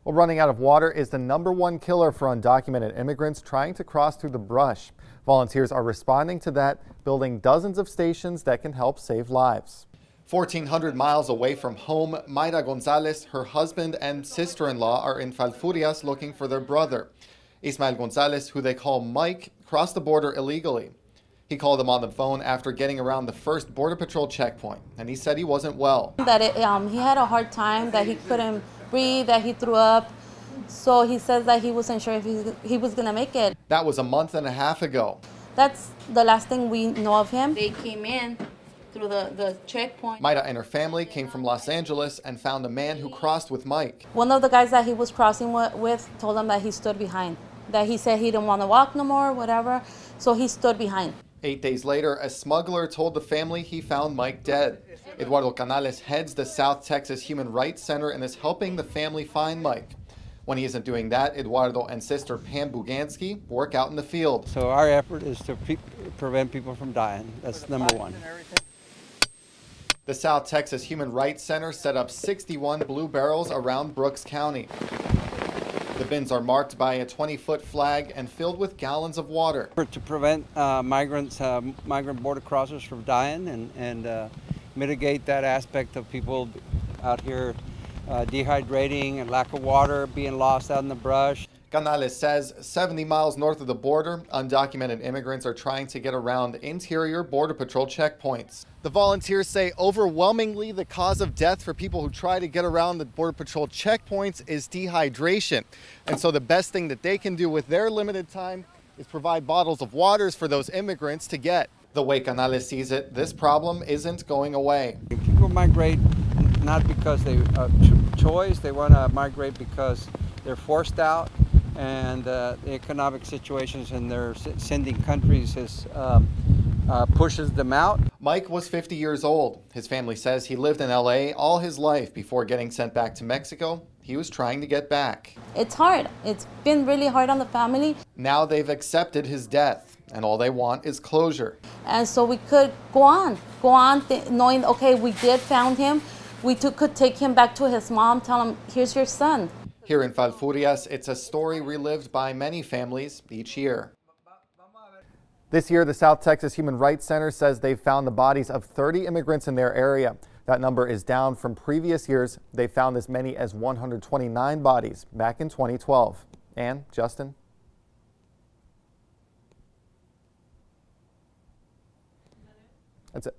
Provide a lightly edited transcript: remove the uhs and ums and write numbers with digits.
Well, running out of water is the #1 killer for undocumented immigrants trying to cross through the brush. Volunteers are responding to that, building dozens of stations that can help save lives. 1,400 miles away from home, Maida Gonzalez, her husband and sister-in-law are in Falfurrias looking for their brother. Ismael Gonzalez, who they call Mike, crossed the border illegally. He called them on the phone after getting around the first Border Patrol checkpoint, and he said he wasn't well. He had a hard time, that he couldn't breathe, that he threw up. So he says that he wasn't sure if he was going to make it. That was a month and a half ago. That's the last thing we know of him. They came in through the checkpoint. Maida and her family came from Los Angeles and found a man who crossed with Mike. One of the guys that he was crossing with told him that he stood behind, that he said he didn't want to walk no more, whatever, so he stood behind. 8 days later, a smuggler told the family he found Mike dead. Eduardo Canales heads the South Texas Human Rights Center and is helping the family find Mike. When he isn't doing that, Eduardo and sister Pam Buganski work out in the field. So our effort is to prevent people from dying. That's #1. The South Texas Human Rights Center set up 61 blue barrels around Brooks County. The bins are marked by a 20-foot flag and filled with gallons of water. To prevent migrant border crossers from dying and mitigate that aspect of people out here dehydrating and lack of water, being lost out in the brush. Canales says 70 miles north of the border, undocumented immigrants are trying to get around interior Border Patrol checkpoints. The volunteers say overwhelmingly the cause of death for people who try to get around the Border Patrol checkpoints is dehydration. And so the best thing that they can do with their limited time is provide bottles of waters for those immigrants to get. The way Canales sees it, this problem isn't going away. People migrate not because they choice, they want to migrate because they're forced out, and the economic situations in their sending countries pushes them out. Mike was 50 years old. His family says he lived in LA all his life before getting sent back to Mexico. He was trying to get back. It's hard. It's been really hard on the family. Now they've accepted his death, and all they want is closure. And so we could go on knowing, okay, we did found him. We could take him back to his mom, tell him, here's your son. Here in Falfurrias, it's a story relived by many families each year. This year, the South Texas Human Rights Center says they've found the bodies of 30 immigrants in their area. That number is down from previous years. They found as many as 129 bodies back in 2012. And Justin? That's it.